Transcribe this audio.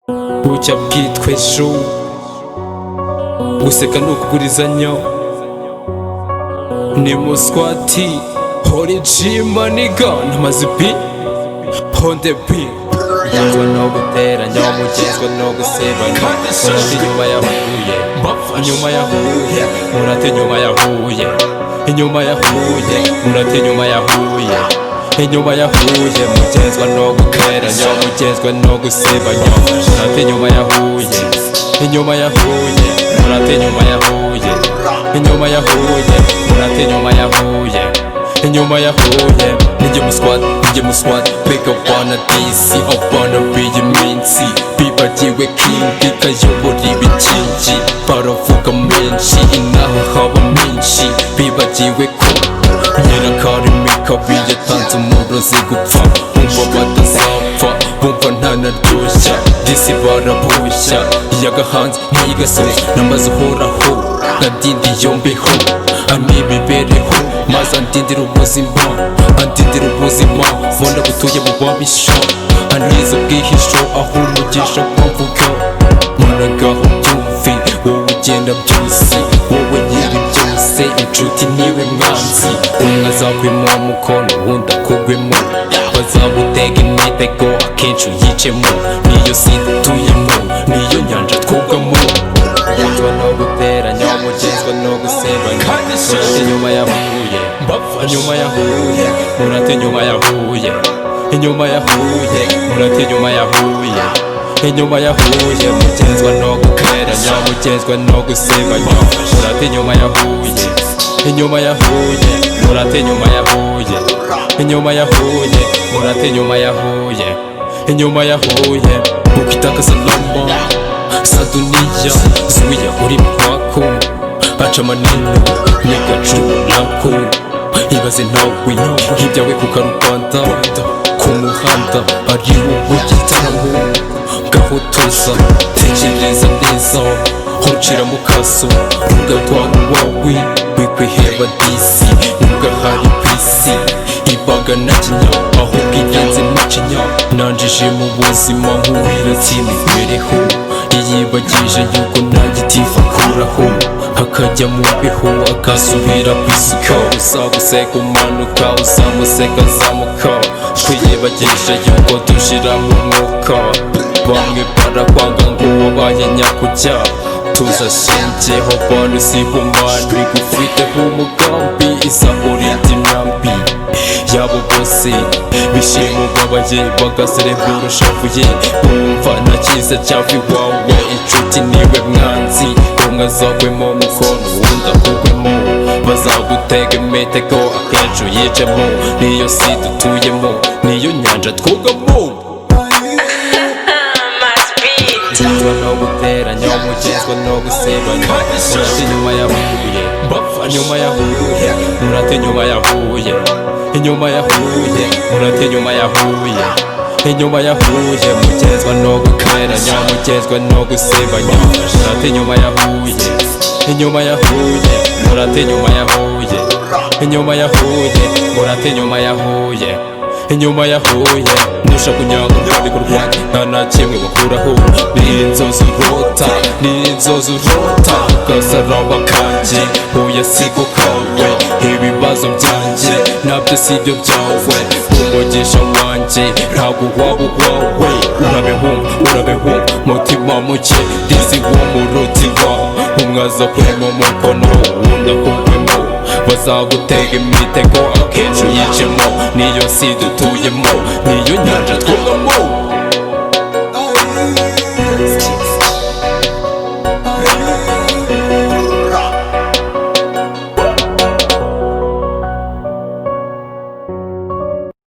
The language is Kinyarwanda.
bucya bwitwa ejo, guseka ni ukugurizanya, ni muswati hori jima niga namaze bi honde bi Mugenzwa no guteranya, umugenzwa no gusebanya, murate inyuma yahuye, inyuma yahuye, murate inyuma yahuye, inyuma yahuye, murate inyuma yahuye, inyuma yahuye, mugenzwa no guteranya, umugenzwa no gusebanya, murate inyuma yahuye, inyuma yahuye, murate inyuma yahuye, inyuma yahuye, murate inyuma yahuye, inyuma yahuye. Nijye muswat pick up on a DC upon a iminsi bibagiwe king kayobora ibikingi baravuga menshi inaha haba menshi bibagiwe ko nyirakarimi kabi yatanze umurozi gupfa bumva batazapfa bumva ntanaryoshya disi barabushya iyagahanze ntigasoza namaze uhoraho nadindi yombeho amibibereho maze andindira ubuzima andindira ubuzima mbona butuye mu babisha antiza ubwihisho aho umugisha mpavuga munagaho byumve wowe ugenda byose wowe nyiri byose inshuti niwe mwanzi umwe azakwemo umukono uwundi akugwemo bazamutega imitego akenshi uyicemo niyo si dutuyemo niyo nyanja twogamo mugenzwa no guteranya umugenzwa no gusebanya murate inyuma yahuye inyuma yahuye murate inyuma yahuye inyuma yahuye murate inyuma yahuye inyuma yahuye mugenzwa no guteranya mugenzwa no gusebanya murate inyuma yahuye inyuma yahuye murate inyuma yahuye inyuma yahuye murate inyuma yahuye inyuma yahuye ukitaka salama sa dunia zuia urimi wako acha maneno nigacurako ibaze nawe ibyawe ku karubanda ku muhanda ari wowe gitaramo ngaho tuza tekereza neza ucira mu kaso ugatwara uwawe wikwiheba disi ntugahari kwisi ibaga na kinya aho bwigenze macinya nanjije mu buzima nk'uwiratsi imibereho yiyibagije yuko nta gitifu akuraho akajya mu bihu akasubira ku isuka uzaguseka umanuka uzamuseka azamuka twiyibagije yuko dushira mu mwuka bamwe barakwanga ngo wabaye nyakujya tuza shenjeho bane sihumani gufiteho umugambi izakurinda imyambi yabo bose bishima ubabaye bagaserebura ushavuye bumva nta cyiza cyava iwawe inshuti niwe mwanzi umwe azagwemo umukono uwundi akugwemo bazagutega imitego akenshi uyicemo niyo si dutuyemo niyo nyanja twogamo mugenzwa no guteranya umugenzwa no gusebanya murate inyuma yahuye inyuma yahuye murate inyuma yahuye inyuma yahuye murate inyuma yahuye inyuma yahuye mugenzwa no guteranya mugenzwa no gusebanya murate inyuma yahuye inyuma yahuye murate inyuma yahuye inyuma yahuye murate inyuma yahuye inyuma yahuye nusha kunyanga urwandiko rwanjye nta na kimwe bakuraho ni inzozi urota ni inzozi urota ugasaraba kanjye huye siko kawe ibibazo byanjye nabyo si byo byawe umugisha wanjye ntabwo waba uwawe urabeho mutima muke dizi wo mu rutima umwe aza kurema umukono uwundi akugwemo bazagutega imitego akenshi uyicemo niyo si dutuyemo niyo nyanja twogamo